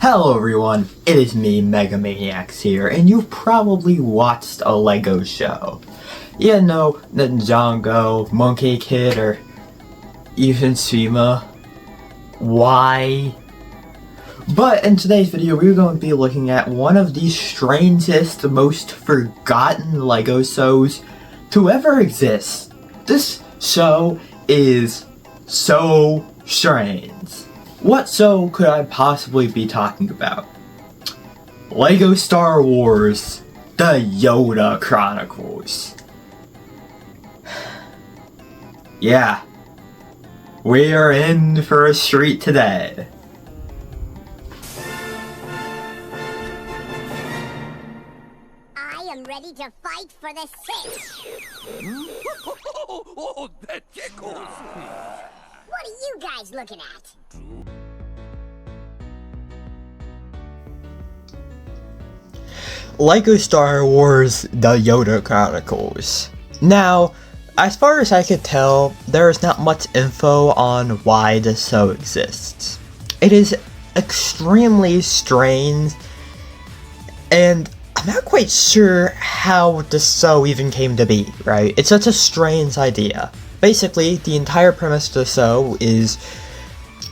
Hello everyone, it is me, Megamaniacs here, and you've probably watched a LEGO show. You know, Ninjago, Monkey Kid, or even Shima. Why? But in today's video, we're going to be looking at one of the strangest, most forgotten LEGO shows to ever exist. This show is so strange. What show could I possibly be talking about? LEGO Star Wars, the Yoda Chronicles. Yeah, we are in for a treat today. I am ready to fight for the sith. Oh, that tickles. What are you guys looking at? LEGO Star Wars, the Yoda Chronicles. Now, as far as I could tell, there is not much info on why this show exists. It is extremely strange, and I'm not quite sure how this show even came to be, right? It's such a strange idea. Basically, the entire premise of the show is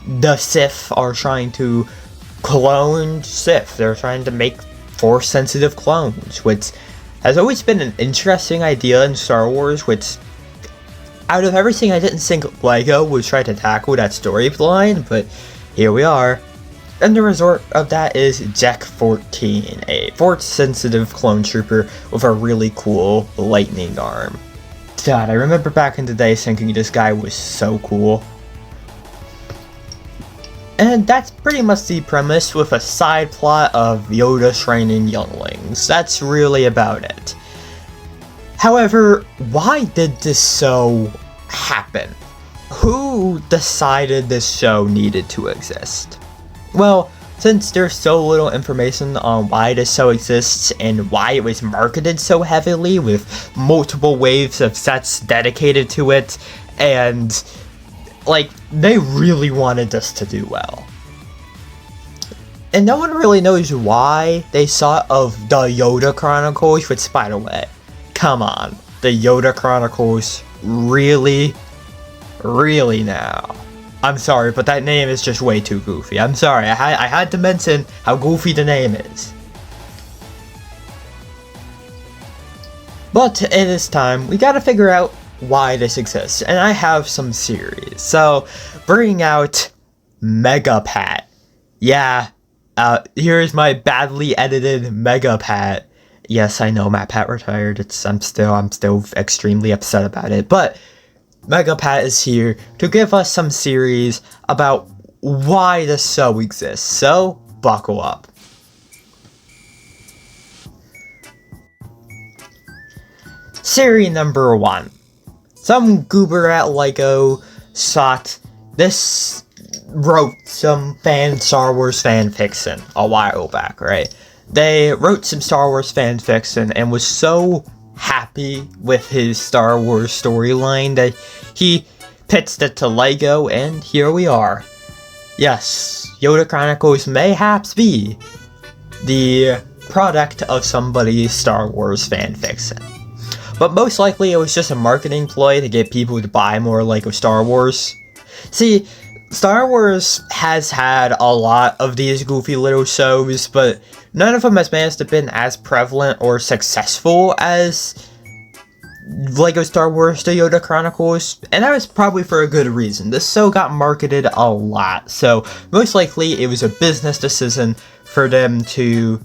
the Sith are trying to clone Sith. They're trying to make Force-sensitive clones, which has always been an interesting idea in Star Wars, which, out of everything, I didn't think LEGO would try to tackle that storyline, but here we are. And the result of that is Jack 14, a Force-sensitive clone trooper with a really cool lightning arm. God, I remember back in the day thinking this guy was so cool. And that's pretty much the premise, with a side plot of Yoda training younglings. That's really about it. However, why did this show happen? Who decided this show needed to exist? Well, since there's so little information on why this show exists and why it was marketed so heavily with multiple waves of sets dedicated to it, and like, they really wanted this to do well. And no one really knows why they thought of the Yoda Chronicles, which, by the way, come on, the Yoda Chronicles, really now? I'm sorry, but that name is just way too goofy. I'm sorry, I had to mention how goofy the name is. But it is time, we gotta figure out why this exists, and I have some theories. So, bringing out Megapat. Yeah, here's my badly edited Megapat. Yes, I know Pat retired. I'm still extremely upset about it, but Megapat is here to give us some theories about why the show exists. So, buckle up. Theory number 1. Some goober at LEGO wrote some Star Wars fan fiction a while back, right? They wrote some Star Wars fan fiction and was so happy with his Star Wars storyline that he pitched it to LEGO, and here we are. Yes, Yoda Chronicles mayhaps be the product of somebody's Star Wars fan fiction. But most likely it was just a marketing ploy to get people to buy more LEGO Star Wars. See, Star Wars has had a lot of these goofy little shows, but none of them has managed to been as prevalent or successful as LEGO Star Wars The Yoda Chronicles, and that was probably for a good reason. This show got marketed a lot, so most likely it was a business decision for them to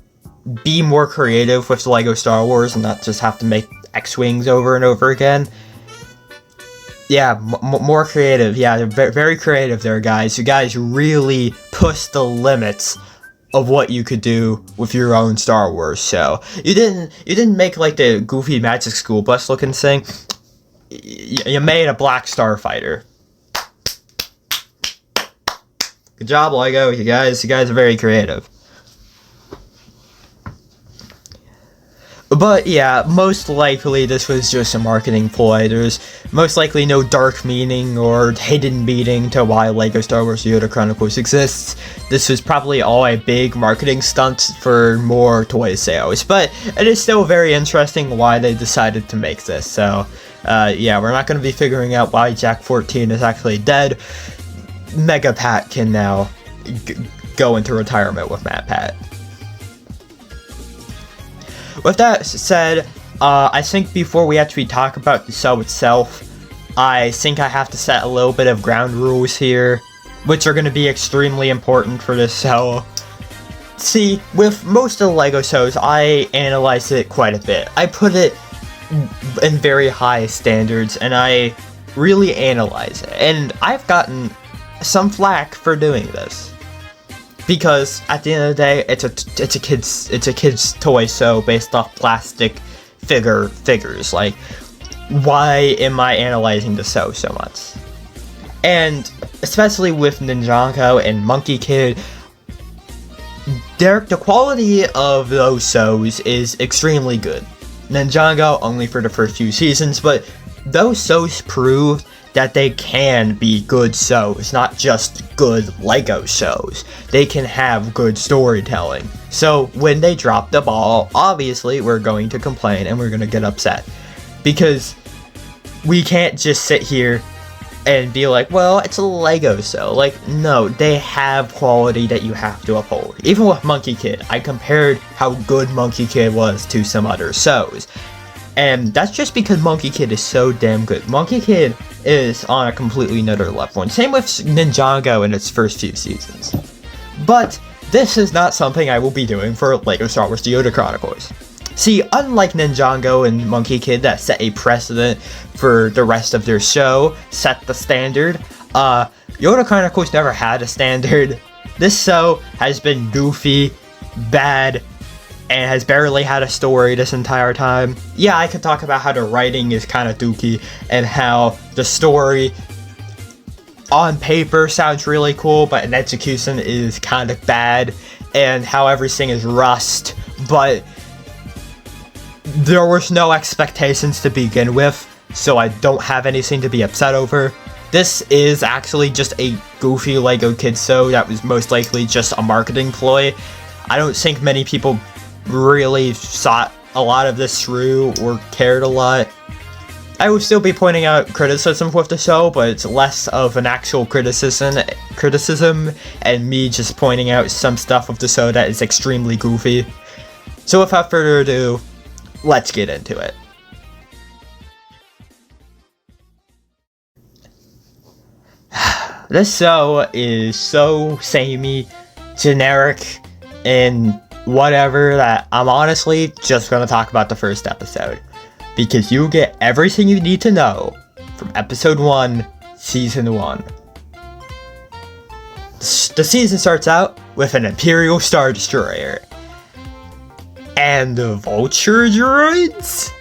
be more creative with LEGO Star Wars and not just have to make X-Wings over and over again. Yeah, more creative. Yeah, they're very creative there, guys. You guys really push the limits of what you could do with your own Star Wars show. You didn't make like the goofy Magic School Bus looking thing. You made a black starfighter. Good job, LEGO. You guys are very creative. But yeah, most likely this was just a marketing ploy. There's most likely no dark meaning or hidden meaning to why LEGO Star Wars Yoda Chronicles exists. This was probably all a big marketing stunt for more toy sales. But it is still very interesting why they decided to make this. So yeah, we're not going to be figuring out why Jack 14 is actually dead. Mega Pat can now go into retirement with Matt Pat. With that said, I think before we actually talk about the show itself, I think I have to set a little bit of ground rules here, which are going to be extremely important for this show. See, with most of the LEGO shows, I analyze it quite a bit. I put it in very high standards, and I really analyze it. And I've gotten some flack for doing this. Because at the end of the day, it's a kid's toy show based off plastic figures. Like, why am I analyzing the show so much? And especially with Ninjago and Monkey Kid, the quality of those shows is extremely good. Ninjago only for the first few seasons, but those shows prove that they can be good shows, not just good LEGO shows. They can have good storytelling. So when they drop the ball, obviously we're going to complain and we're going to get upset. Because we can't just sit here and be like, well, it's a LEGO show. Like, no, they have quality that you have to uphold. Even with Monkey Kid, I compared how good Monkey Kid was to some other shows. And that's just because Monkey Kid is so damn good. Monkey Kid is on a completely another level. And same with Ninjago in its first few seasons. But this is not something I will be doing for LEGO Star Wars The Yoda Chronicles. See, unlike Ninjago and Monkey Kid that set a precedent for the rest of their show, set the standard, Yoda Chronicles never had a standard. This show has been goofy, bad, and has barely had a story this entire time. Yeah, I could talk about how the writing is kind of dookie, and how the story on paper sounds really cool, but in execution is kind of bad, and how everything is rushed, but there was no expectations to begin with, so I don't have anything to be upset over. This is actually just a goofy LEGO Kids show that was most likely just a marketing ploy. I don't think many people really thought a lot of this through or cared a lot. I will still be pointing out criticism with the show, but it's less of an actual criticism and me just pointing out some stuff of the show that is extremely goofy. So without further ado, let's get into it. This show is so samey, generic, and whatever that I'm honestly just gonna talk about the first episode. Because you get everything you need to know from episode 1, season 1. The season starts out with an Imperial Star Destroyer. And the Vulture droids?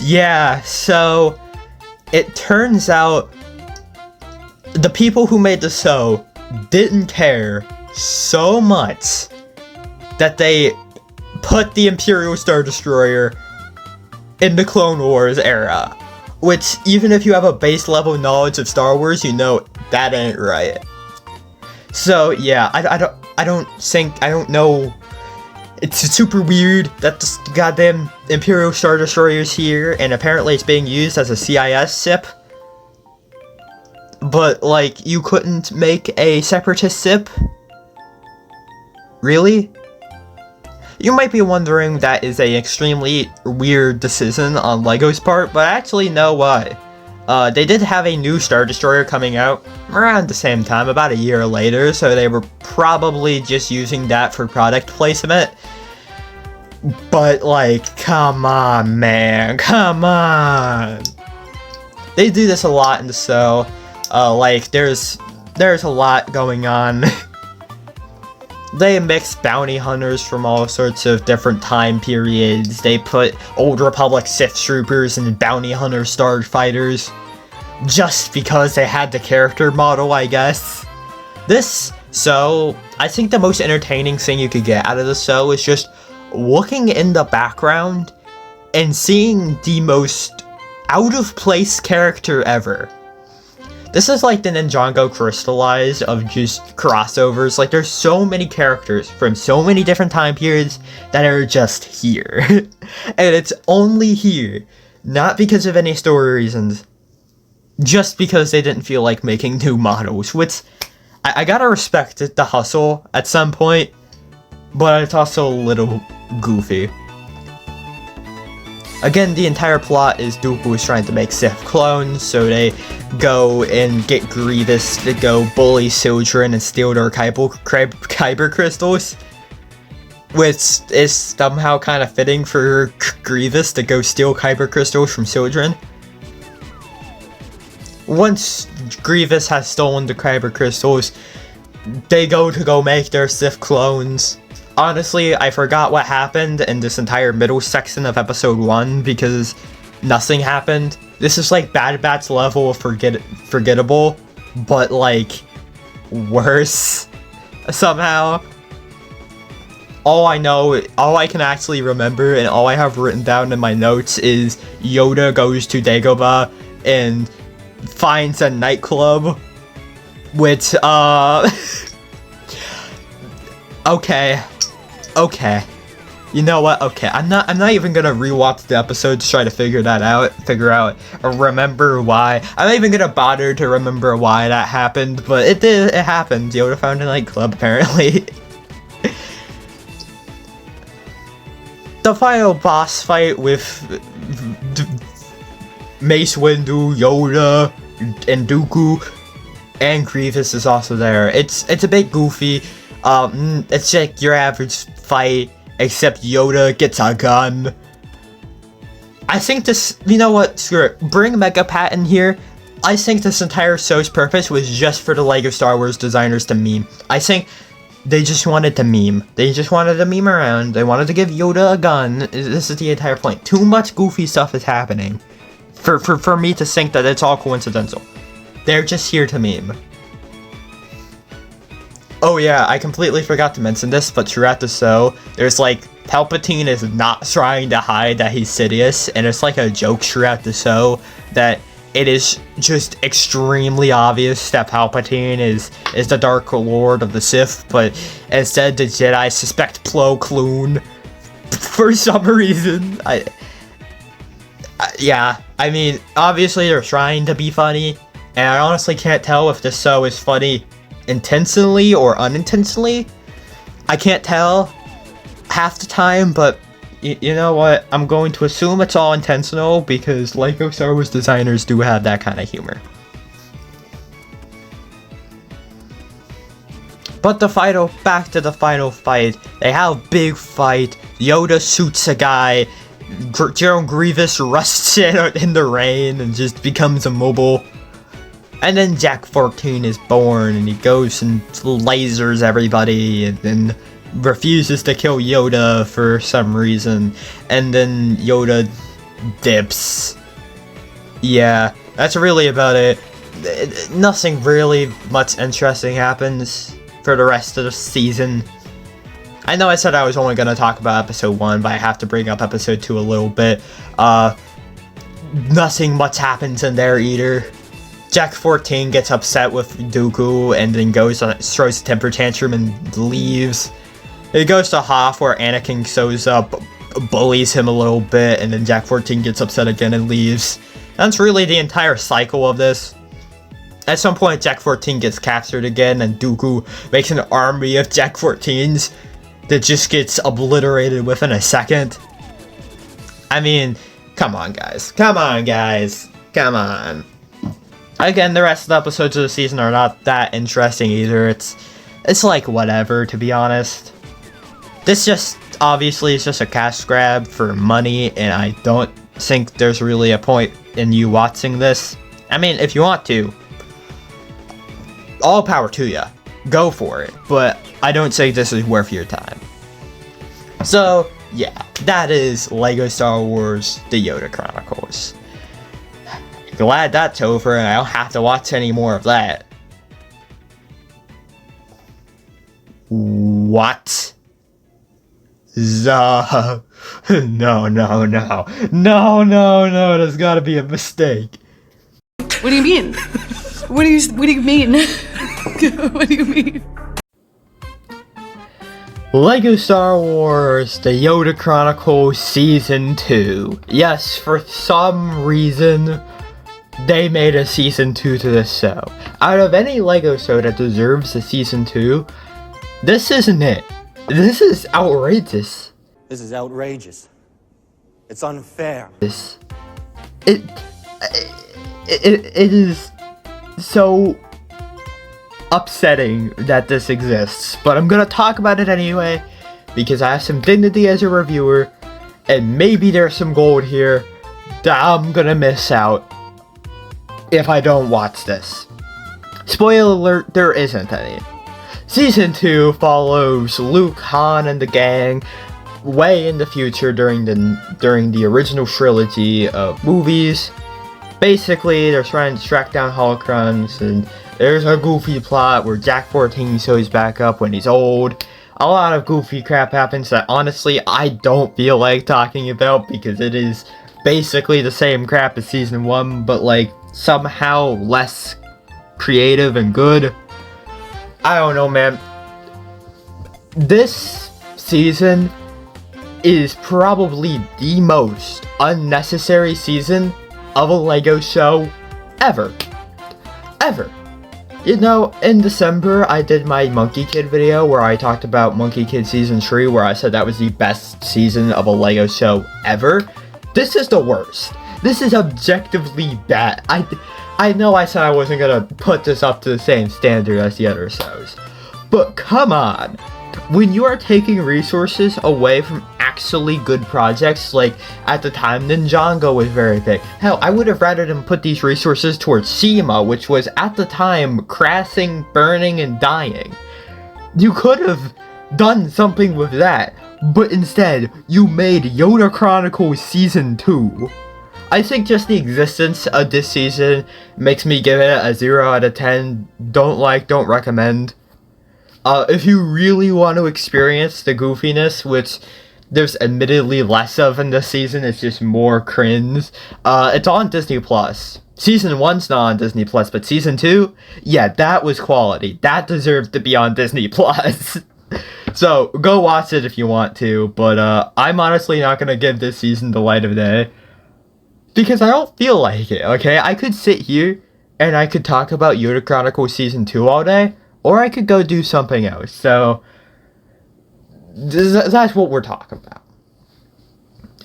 Yeah, so it turns out the people who made the show didn't care so much that they put the Imperial Star Destroyer in the Clone Wars era. Which, even if you have a base level knowledge of Star Wars, you know that ain't right. So yeah, I don't know. It's super weird that this goddamn Imperial Star Destroyer is here, and apparently it's being used as a CIS ship. But, like, you couldn't make a Separatist ship? Really? You might be wondering that is a extremely weird decision on LEGO's part, but actually no, why. They did have a new Star Destroyer coming out around the same time, about a year later, so they were probably just using that for product placement. But, like, come on, man, come on! They do this a lot in the show. Like, there's a lot going on. They mix bounty hunters from all sorts of different time periods. They put Old Republic Sith Troopers and bounty hunter starfighters. Just because they had the character model, I guess. So, I think the most entertaining thing you could get out of the show is just looking in the background and seeing the most out-of-place character ever. This is like the Ninjago crystallized of just crossovers. Like, there's so many characters from so many different time periods that are just here. And it's only here, not because of any story reasons, just because they didn't feel like making new models, which I gotta respect the hustle at some point, but it's also a little goofy. Again, the entire plot is Dooku is trying to make Sith clones, so they go and get Grievous to go bully children and steal their kyber crystals, which is somehow kind of fitting for Grievous to go steal kyber crystals from children. Once Grievous has stolen the kyber crystals, they go make their Sith clones. Honestly, I forgot what happened in this entire middle section of episode 1 because nothing happened. This is like Bad Batch level of forgettable, but like worse somehow. All I can actually remember and all I have written down in my notes is Yoda goes to Dagobah and finds a nightclub, which Okay. You know what? Okay, I'm not even gonna rewatch the episode to try to figure out or remember why. I'm not even gonna bother to remember why that happened, but it happened. Yoda found a nightclub, apparently. The final boss fight with Mace Windu, Yoda, and Dooku, and Grievous is also there. It's a bit goofy. It's like your average fight, except Yoda gets a gun. I think this, you know what, screw it, bring Mega Pat in here. I think this entire show's purpose was just for the LEGO Star Wars designers to meme. I think they just wanted to meme. They just wanted to meme around. They wanted to give Yoda a gun. This is the entire point. Too much goofy stuff is happening for me to think that it's all coincidental. They're just here to meme. Oh yeah, I completely forgot to mention this, but throughout the show, there's like, Palpatine is not trying to hide that he's Sidious, and it's like a joke throughout the show that it is just extremely obvious that Palpatine is the Dark Lord of the Sith, but instead the Jedi suspect Plo Koon for some reason. Yeah, I mean, obviously they're trying to be funny, and I honestly can't tell if this show is funny intentionally or unintentionally. I can't tell half the time, but you know what? I'm going to assume it's all intentional because LEGO Star Wars designers do have that kind of humor. But back to the final fight. They have a big fight. Yoda shoots a guy. General Grievous rusts in the rain and just becomes immobile. And then Jack 14 is born, and he goes and lasers everybody, and then refuses to kill Yoda for some reason, and then Yoda dips. Yeah, that's really about it. Nothing really much interesting happens for the rest of the season. I know I said I was only going to talk about episode 1, but I have to bring up episode 2 a little bit. Nothing much happens in there either. Jack 14 gets upset with Dooku and then throws a temper tantrum and leaves. He goes to Hoth where Anakin shows up, bullies him a little bit, and then Jack 14 gets upset again and leaves. That's really the entire cycle of this. At some point, Jack 14 gets captured again, and Dooku makes an army of Jack 14s that just gets obliterated within a second. I mean, come on, guys. Come on. Again, the rest of the episodes of the season are not that interesting either. It's like whatever, to be honest. This just obviously is just a cash grab for money, and I don't think there's really a point in you watching this. I mean, if you want to, all power to ya. Go for it. But I don't think this is worth your time. So, yeah, that is LEGO Star Wars The Yoda Chronicles. Glad that's over and I don't have to watch any more of that. What? No, there's gotta be a mistake. What do you mean? What do you mean? What do you mean? Lego Star Wars The Yoda Chronicles Season 2. Yes, for some reason, they made a Season 2 to this show. Out of any Lego show that deserves a Season 2, this isn't it. This is outrageous. This is outrageous. It's unfair. It is so upsetting that this exists, but I'm gonna talk about it anyway because I have some dignity as a reviewer, and maybe there's some gold here that I'm gonna miss out if I don't watch this. Spoiler alert, there isn't any. Season 2 follows Luke, Han, and the gang way in the future during the original trilogy of movies. Basically, they're trying to track down holocrons, and there's a goofy plot where Jack 14 shows back up when he's old. A lot of goofy crap happens that honestly I don't feel like talking about because it is basically the same crap as Season 1, but like somehow less creative and good. I don't know, man. This season is probably the most unnecessary season of a Lego show ever. Ever. You know, in December, I did my Monkey Kid video where I talked about Monkey Kid Season 3, where I said that was the best season of a Lego show ever. This is the worst. This is objectively bad. I know I said I wasn't gonna put this up to the same standard as the other shows, but come on. When you are taking resources away from actually good projects, like at the time Ninjago was very big. Hell, I would have rather them put these resources towards Shima, which was at the time crashing, burning, and dying. You could have done something with that, but instead, you made Yoda Chronicles Season 2. I think just the existence of this season makes me give it a 0 out of 10. Don't recommend. If you really want to experience the goofiness, which there's admittedly less of in this season, it's just more cringe, it's on Disney+. Season 1's not on Disney+, but Season 2, yeah, that was quality. That deserved to be on Disney+. So, go watch it if you want to, but I'm honestly not gonna give this season the light of day. Because I don't feel like it, okay? I could sit here and I could talk about Yoda Chronicles Season 2 all day, or I could go do something else. So, that's what we're talking about.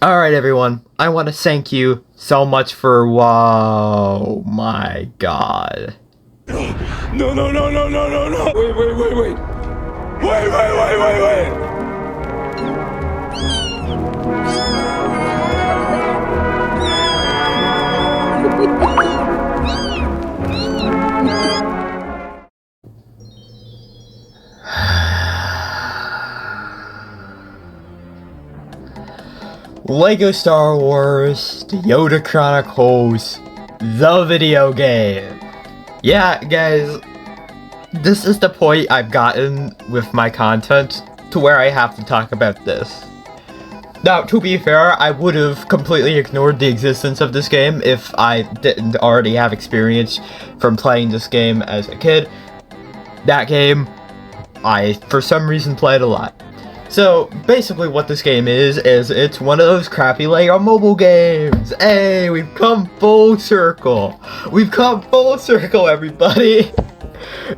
Alright, everyone. I want to thank you so much for... Whoa, my God. No. Wait. Lego Star Wars The Yoda Chronicles, the video game. Yeah, guys, this is the point I've gotten with my content to where I have to talk about this. Now, to be fair, I would have completely ignored the existence of this game if I didn't already have experience from playing this game as a kid. That game, I, for some reason, played a lot. So, basically what this game is it's one of those crappy Lego mobile games. Hey, we've come full circle. Everybody.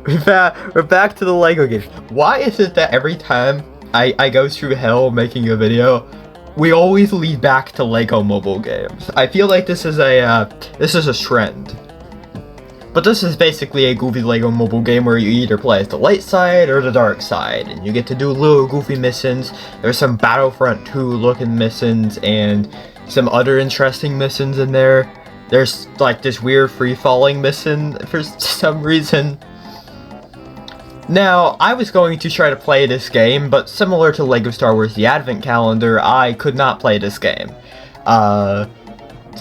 We're back to the Lego games. Why is it that every time I go through hell making a video, we always lead back to Lego mobile games? I feel like this is a trend. But this is basically a goofy Lego mobile game where you either play as the light side or the dark side, and you get to do little goofy missions. There's some Battlefront 2 looking missions and some other interesting missions in there. There's like this weird free-falling mission for some reason. Now, I was going to try to play this game, but similar to Lego Star Wars The Advent Calendar, I could not play this game.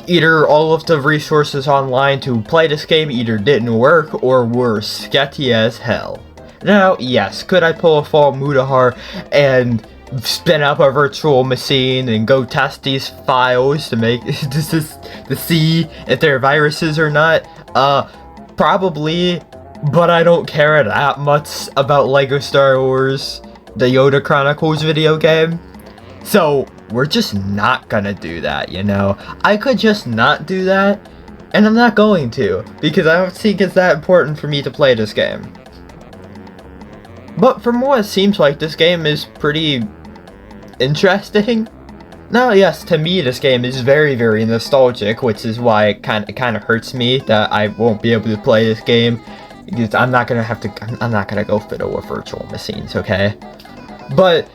Either all of the resources online to play this game either didn't work or were sketchy as hell. Now, yes, could I pull a Fall Mudahar and spin up a virtual machine and go test these files to make to see if they're viruses or not? Probably, but I don't care that much about Lego Star Wars, the Yoda Chronicles video game. So we're just not gonna do that, you know? I could just not do that, and I'm not going to, because I don't think it's that important for me to play this game. But from what it seems like, this game is pretty interesting. Now, yes, to me, this game is very, very nostalgic, which is why it kind of hurts me that I won't be able to play this game, because I'm not gonna go fiddle with virtual machines, okay? But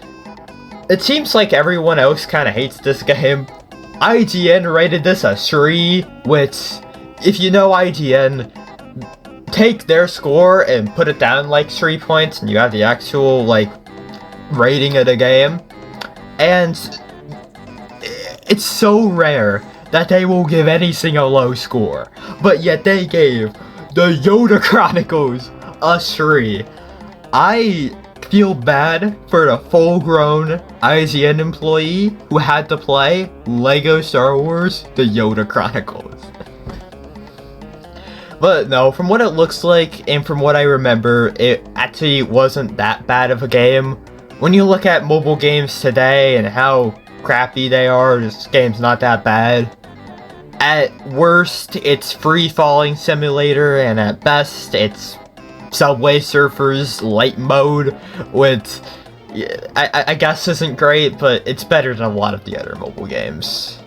it seems like everyone else kind of hates this game. IGN rated this a 3, which, if you know IGN, take their score and put it down like 3 points, and you have the actual, like, rating of the game. And it's so rare that they will give anything a low score, but yet they gave the Yoda Chronicles a 3. I feel bad for the full-grown IGN employee who had to play Lego Star Wars The Yoda Chronicles. But no, from what it looks like and from what I remember, it actually wasn't that bad of a game. When you look at mobile games today and how crappy they are, this game's not that bad. At worst, it's Free Falling Simulator, and at best, it's Subway Surfers Light Mode, which I guess isn't great, but it's better than a lot of the other mobile games.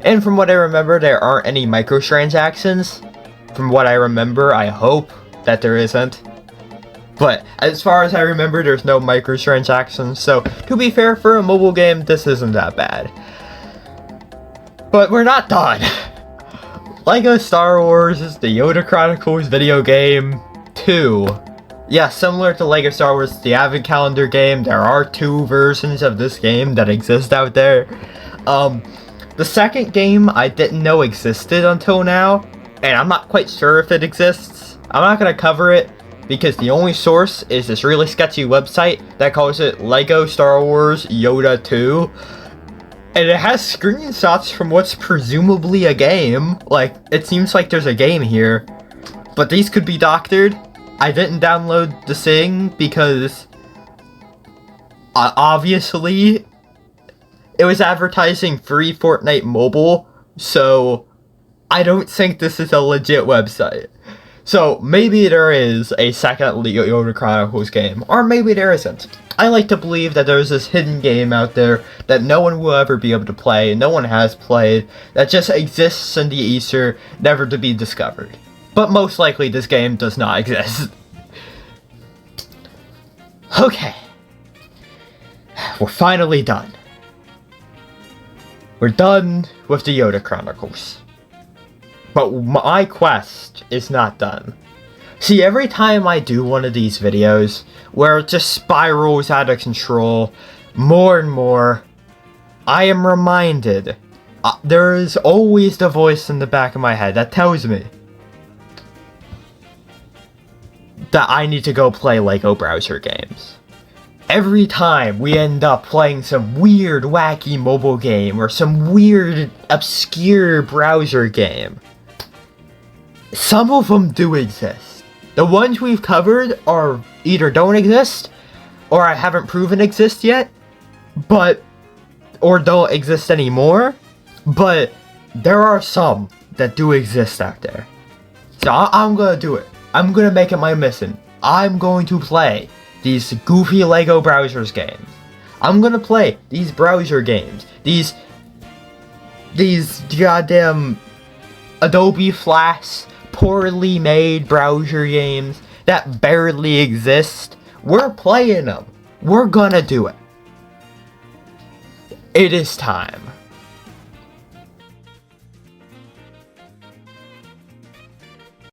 And from what I remember, there aren't any microtransactions. From what I remember, I hope that there isn't. But as far as I remember, there's no microtransactions, so to be fair, for a mobile game, this isn't that bad. But we're not done. Lego Star Wars is the Yoda Chronicles video game 2. Yeah, similar to Lego Star Wars, the Advent Calendar game, there are 2 versions of this game that exist out there. The second game I didn't know existed until now, and I'm not quite sure if it exists. I'm not going to cover it, because the only source is this really sketchy website that calls it Lego Star Wars Yoda 2. And it has screenshots from what's presumably a game. Like, it seems like there's a game here. But these could be doctored. I didn't download the thing because obviously it was advertising free Fortnite mobile. So I don't think this is a legit website. So maybe there is a second Yoda Chronicles game, or maybe there isn't. I like to believe that there's this hidden game out there that no one will ever be able to play, no one has played, that just exists in the ether, never to be discovered. But most likely this game does not exist. Okay. We're finally done. We're done with the Yoda Chronicles. But my quest is not done. See, every time I do one of these videos, where it just spirals out of control, more and more, I am reminded, there is always the voice in the back of my head that tells me that I need to go play Lego browser games. Every time we end up playing some weird, wacky mobile game, or some weird, obscure browser game, some of them do exist. The ones we've covered are either don't exist, or I haven't proven exist yet, or don't exist anymore, but there are some that do exist out there. So I'm gonna do it. I'm gonna make it my mission. I'm going to play these goofy Lego browsers games. I'm gonna play these browser games. These goddamn Adobe Flash poorly made browser games that barely exist. We're playing them. We're gonna do it. It is time.